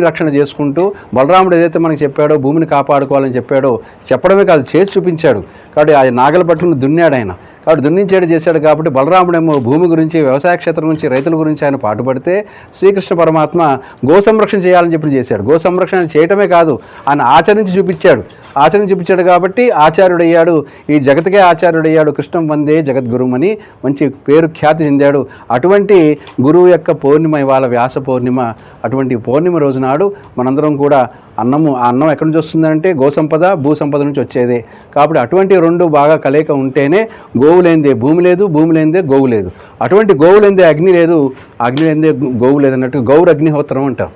రక్షణ చేసుకుంటూ బలరాముడు ఏదైతే మనకి చెప్పాడో భూమిని కాపాడుకోవాలని చెప్పాడో చెప్పడమే కాదు చేసి చూపించాడు. కాబట్టి ఆ నాగల పట్టుకుని దున్నాడు ఆయన. కాబట్టి దున్నించేడు చేశాడు. కాబట్టి బలరాముడేమో భూమి గురించి, వ్యవసాయ క్షేత్రం గురించి, రైతుల గురించి ఆయన పాటుపడితే శ్రీకృష్ణ పరమాత్మ గో సంరక్షణ చేయాలని చెప్పి చేశాడు. గో సంరక్షణ చేయటమే కాదు, ఆయన ఆచరించి చూపించాడు కాబట్టి ఆచార్యుడయ్యాడు. ఈ జగత్కే ఆచార్యుడయ్యాడు. కృష్ణం వందే జగద్గురుమని మంచి పేరు ఖ్యాతి చెందాడు. అటువంటి గురువు యొక్క పౌర్ణిమ ఇవాళ వ్యాస పౌర్ణిమ. అటువంటి పౌర్ణిమ రోజునాడు మనందరం కూడా ఆ అన్నం ఎక్కడి నుంచి వస్తుందంటే గోసంపద, భూసంపద నుంచి వచ్చేదే. కాబట్టి అటువంటి రెండు బాగా కలయిక ఉంటేనే గోవు లేనిదే భూమి లేదు, భూమి లేనిదే గోవు లేదు. అటువంటి గోవు లేనిదే అగ్ని లేదు, అగ్ని లేనిదే గోవు లేదు అన్నట్టు గౌరు అగ్నిహోత్రం అంటారు.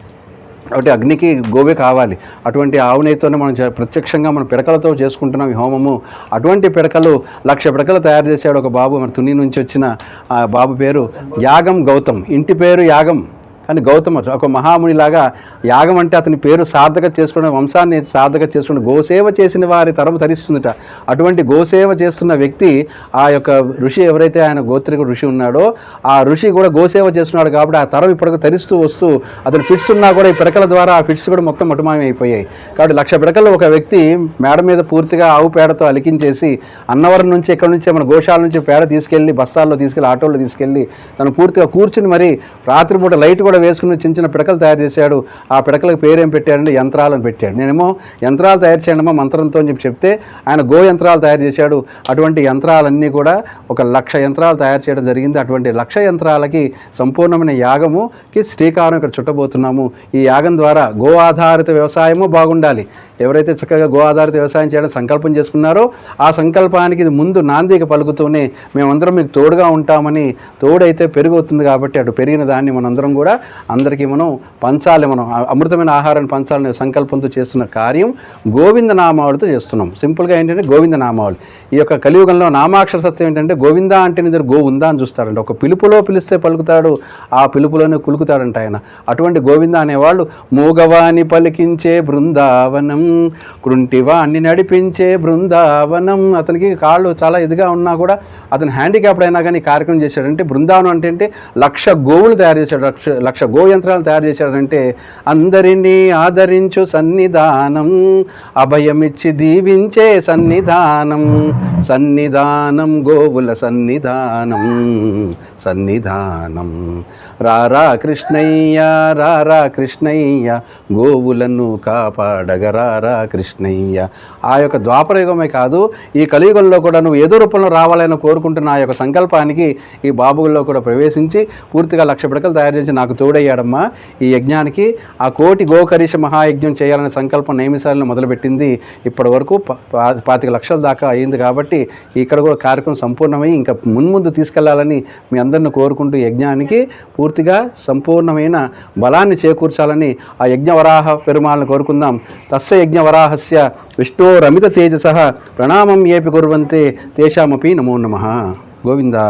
కాబట్టి అగ్నికి గోవే కావాలి. అటువంటి ఆవు నెయ్యితోనే మనం ప్రత్యక్షంగా మన పిడకలతో చేసుకుంటున్నాం ఈ హోమము. అటువంటి పిడకలు 1,00,000 పిడకలు తయారు చేశాడు ఒక బాబు. మన తుని నుంచి వచ్చిన ఆ బాబు పేరు యాగం గౌతమ్. ఇంటి పేరు యాగం కానీ గౌతమ ఒక మహామునిలాగా యాగం అంటే అతని పేరు సార్థక చేసుకున్న వంశాన్ని సార్థక చేసుకున్న గోసేవ చేసిన వారి తరము తరిస్తుందట. అటువంటి గోసేవ చేస్తున్న వ్యక్తి ఆ యొక్క ఋషి ఎవరైతే ఆయన గోత్రిక ఋషి ఉన్నాడో ఆ ఋషి కూడా గోసేవ చేస్తున్నాడు. కాబట్టి ఆ తరం ఇప్పటికి తరిస్తూ వస్తూ అతను ఫిట్స్ ఉన్నా కూడా ఈ పిడకల ద్వారా ఆ ఫిట్స్ కూడా మొత్తం మటుమాయం అయిపోయాయి. కాబట్టి 1,00,000 పిడకలు ఒక వ్యక్తి మేడ మీద పూర్తిగా ఆవు పేడతో అలికించేసి అన్నవరం నుంచి ఎక్కడి నుంచి మన గోశాల నుంచి పేడ తీసుకెళ్ళి బస్తాల్లో తీసుకెళ్ళి ఆటోలో తీసుకెళ్ళి తను పూర్తిగా కూర్చుని మరి రాత్రిపూట లైట్ కూడా వేసుకుని చిన్న పిడకలు తయారు చేశాడు. ఆ పిడకలకు పేరేం పెట్టాడంటే యంత్రాలను పెట్టాడు. నేనేమో యంత్రాలు తయారు చేయడమో మంత్రంతో అని చెప్తే ఆయన గో యంత్రాలు తయారు చేశాడు. అటువంటి యంత్రాలన్నీ కూడా 1,00,000 యంత్రాలు తయారు చేయడం జరిగింది. అటువంటి 1,00,000 యంత్రాలకి సంపూర్ణమైన యాగముకి శ్రీకారం ఇక్కడ చుట్టబోతున్నాము. ఈ యాగం ద్వారా గో ఆధారిత వ్యవసాయము బాగుండాలి. ఎవరైతే చక్కగా గో ఆధారిత వ్యవసాయం చేయడం సంకల్పం చేసుకున్నారో ఆ సంకల్పానికి ఇది ముందు నాందిక పలుకుతూనే మేమందరం మీకు తోడుగా ఉంటామని, తోడైతే పెరుగుతుంది కాబట్టి అటు పెరిగిన దాన్ని మనందరం కూడా అందరికీ మనం పంచాలి, మనం అమృతమైన ఆహారాన్ని పంచాలనే సంకల్పంతో చేస్తున్న కార్యం గోవింద నామావళితో చేస్తున్నాం. సింపుల్గా ఏంటంటే గోవింద నామావళి. ఈ యొక్క కలియుగంలో నామాక్షర సత్యం ఏంటంటే గోవింద అంటే నిద్ర గో ఉందా అని చూస్తాడంట. ఒక పిలుపులో పిలిస్తే పలుకుతాడు, ఆ పిలుపులోనే కులుకుతాడంట ఆయన. అటువంటి గోవింద అనేవాళ్ళు మూగవాణి పలికించే బృందావనం, కృంటివాణ్ణి నడిపించే బృందావనం. అతనికి కాళ్ళు చాలా ఇదిగా ఉన్నా కూడా అతను హ్యాండిక్యాప్డ్ అయినా కానీ కార్యక్రమం చేశాడంటే బృందావనం అంటే 1,00,000 గోవులు తయారు చేశాడు, 1,00,000 గో యంత్రాలు తయారు చేశాడంటే అందరినీ ఆదరించు సన్నిధానం, అభయమిచ్చి దీవించే సన్నిధానం, సన్నిధానం గోవుల సన్నిధానం, సన్నిధానం. రారా కృష్ణయ్య, రారా కృష్ణయ్య, గోవులను కాపాడగరారా కృష్ణయ్య. ఆ యొక్క ద్వాపరయుగమే కాదు ఈ కలియుగంలో కూడా నువ్వు ఏదో రూపంలో రావాలని కోరుకుంటున్న ఆ యొక్క సంకల్పానికి ఈ బాబుల్లో కూడా ప్రవేశించి పూర్తిగా 1,00,000 పిడకలు తయారు చేసి నాకు తోడయ్యాడమ్మా. ఈ యజ్ఞానికి ఆ కోటి గోకరీష మహాయజ్ఞం చేయాలనే సంకల్పం నైమిసాలను మొదలుపెట్టింది. ఇప్పటి వరకు 25 లక్షల దాకా అయింది. కాబట్టి ఇక్కడ కూడా కార్యక్రమం సంపూర్ణమై ఇంకా మున్ముందు తీసుకెళ్లాలని మీ అందరిని కోరుకుంటూ యజ్ఞానికి పూర్తిగా సంపూర్ణమైన బలాన్ని చేకూర్చాలని ఆ యజ్ఞవరాహ పెరుమాళ్ళని కోరుకుందాం. తస్య యజ్ఞవరాహస్య విష్ణోరమిత తేజసః ప్రణామం ఏపి కుర్వంతే తేషామపి నమో నమః. గోవిందా.